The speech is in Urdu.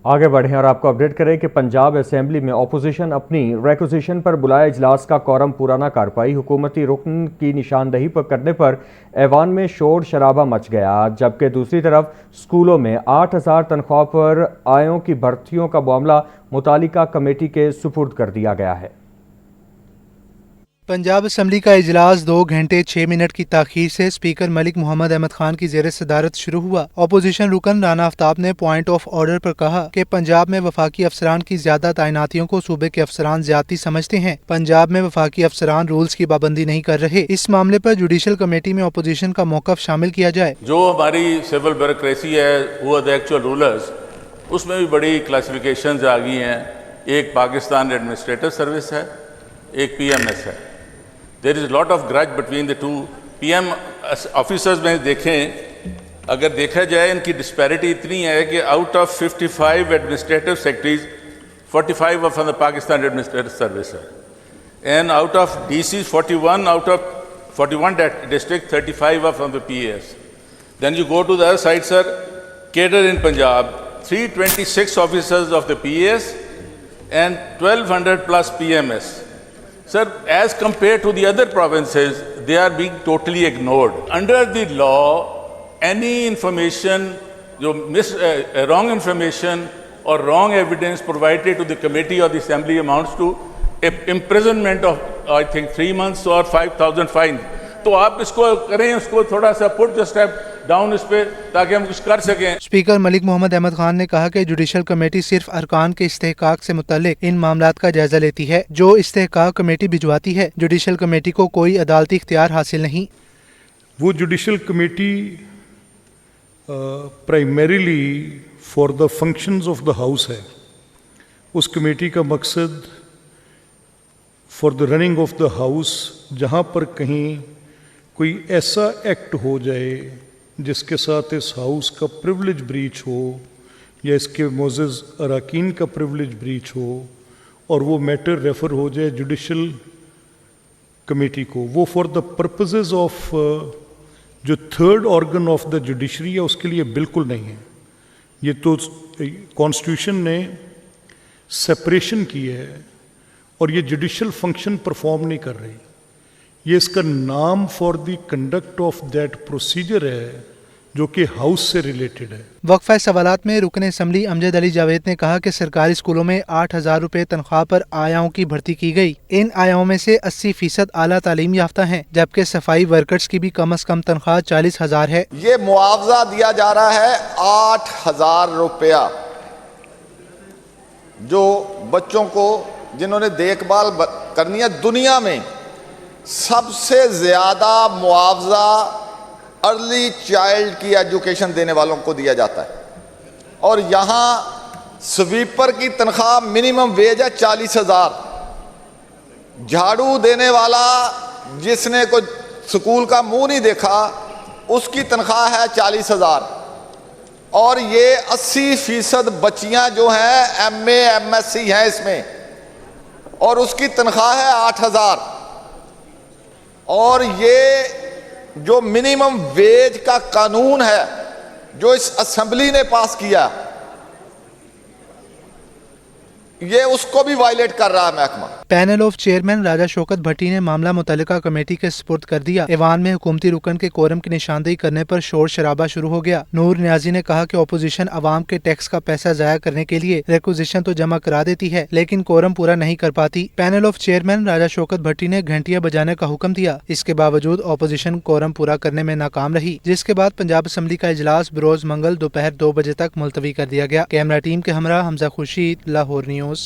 آگے بڑھیں اور آپ کو اپڈیٹ کریں کہ پنجاب اسمبلی میں اپوزیشن اپنی ریکوزیشن پر بلائے اجلاس کا کورم پورا نہ کر پائی۔ حکومتی رکن کی نشاندہی کرنے پر ایوان میں شور شرابہ مچ گیا، جبکہ دوسری طرف سکولوں میں 8,000 تنخواہ پر آیوں کی بھرتیوں کا معاملہ متعلقہ کمیٹی کے سپرد کر دیا گیا ہے۔ پنجاب اسمبلی کا اجلاس 2 گھنٹے 6 منٹ کی تاخیر سے اسپیکر ملک محمد احمد خان کی زیر صدارت شروع ہوا۔ اپوزیشن رکن رانا آفتاب نے پوائنٹ آف آرڈر پر کہا کہ پنجاب میں وفاقی افسران کی زیادہ تعیناتیوں کو صوبے کے افسران زیادتی سمجھتے ہیں۔ پنجاب میں وفاقی افسران رولز کی پابندی نہیں کر رہے۔ اس معاملے پر جوڈیشل کمیٹی میں اپوزیشن کا موقف شامل کیا جائے۔ جو ہماری سول بیوروکریسی ہے وہ ایکچوئل رولرز، اس میں بھی بڑی کلاسیفیکیشنز آ گئی ہیں۔ ایک پاکستان ایڈمنسٹریٹو سروس ہے، ایک پی ایم ایس ہے۔ There is a lot of grudge between the two. PM officers میں دیکھیں، اگر دیکھا جائے ان کی ڈسپیرٹی اتنی ہے کہ out of 55 administrative secretaries 45 are from the Pakistan Administrative Service and out of DCs 41 out of 41 district 35 are from the PAS. Then you go to the other side, sir, cadre in Punjab 326 officers of the PAS and 1200 plus PMS. Sir, as compared to the other provinces, they are being totally ignored. Under the law, any information, wrong information or wrong evidence provided to the committee or the assembly amounts to imprisonment of, I think, 3 months or 5,000 fine. تو آپ اس کو کریں، اس کو تھوڑا سا پٹ جو سٹیپ ڈاؤن اس پہ، تاکہ ہم کچھ کر سکیں۔ اسپیکر ملک محمد احمد خان نے کہا کہ جوڈیشل کمیٹی صرف ارکان کے استحقاق سے متعلق ان معاملات کا جائزہ لیتی ہے جو استحقاق کمیٹی بھجواتی ہے۔ جوڈیشل کمیٹی کو کوئی عدالتی اختیار حاصل نہیں۔ وہ judicial committee primarily for the functions of the house ہے۔ اس کمیٹی کا مقصد for the running of the house, جہاں پر کہیں کوئی ایسا ایکٹ ہو جائے جس کے ساتھ اس ہاؤس کا پریولیج بریچ ہو یا اس کے معزز اراکین کا پریولیج بریچ ہو اور وہ میٹر ریفر ہو جائے جوڈیشل کمیٹی کو، وہ فار دا پرپزز آف جو third organ of the judiciary ہے اس کے لیے بالکل نہیں ہے۔ یہ تو کانسٹیٹیوشن نے سپریشن کی ہے اور یہ جوڈیشل فنکشن پرفارم نہیں کر رہی۔ یہ اس کا نام for the conduct of that procedure ہے جو کہ ہاؤس سے ریلیٹڈ ہے۔ وقفہ سوالات میں رکن اسمبلی امجد علی جاوید نے کہا کہ سرکاری اسکولوں میں 8,000 روپے تنخواہ پر آیاؤں کی بھرتی کی گئی۔ ان آیاؤں میں سے 80% اعلیٰ تعلیم یافتہ ہیں، جبکہ صفائی ورکرز کی بھی کم از کم تنخواہ 40,000 ہے۔ یہ معاوضہ دیا جا رہا ہے 8,000 روپیہ، جو بچوں کو جنہوں نے دیکھ بھال کرنی ہے۔ دنیا میں سب سے زیادہ معاوضہ ارلی چائلڈ کی ایجوکیشن دینے والوں کو دیا جاتا ہے، اور یہاں سویپر کی تنخواہ منیمم ویج ہے 40,000۔ جھاڑو دینے والا جس نے کوئی سکول کا منہ نہیں دیکھا اس کی تنخواہ ہے 40,000، اور یہ 80% بچیاں جو ہیں MA MSc ہیں اس میں، اور اس کی تنخواہ ہے 8,000۔ اور یہ جو منیمم ویج کا قانون ہے جو اس اسمبلی نے پاس کیا، یہ اس کو بھی وائلیٹ کر رہا ہے محکمہ۔ پینل آف چیئرمین راجہ شوکت بھٹی نے معاملہ متعلقہ کمیٹی کے سپرد کر دیا۔ ایوان میں حکومتی رکن کے کورم کی نشاندہی کرنے پر شور شرابہ شروع ہو گیا۔ نور نیازی نے کہا کہ اپوزیشن عوام کے ٹیکس کا پیسہ ضائع کرنے کے لیے ریکوزیشن تو جمع کرا دیتی ہے لیکن کورم پورا نہیں کر پاتی۔ پینل آف چیئرمین راجہ شوکت بھٹی نے گھنٹیاں بجانے کا حکم دیا، اس کے باوجود اپوزیشن کورم پورا کرنے میں ناکام رہی، جس کے بعد پنجاب اسمبلی کا اجلاس بروز منگل دوپہر 2 بجے تک ملتوی کر دیا گیا۔ کیمرہ ٹیم کے ہمراہ حمزہ خورشید، لاہور نیوز۔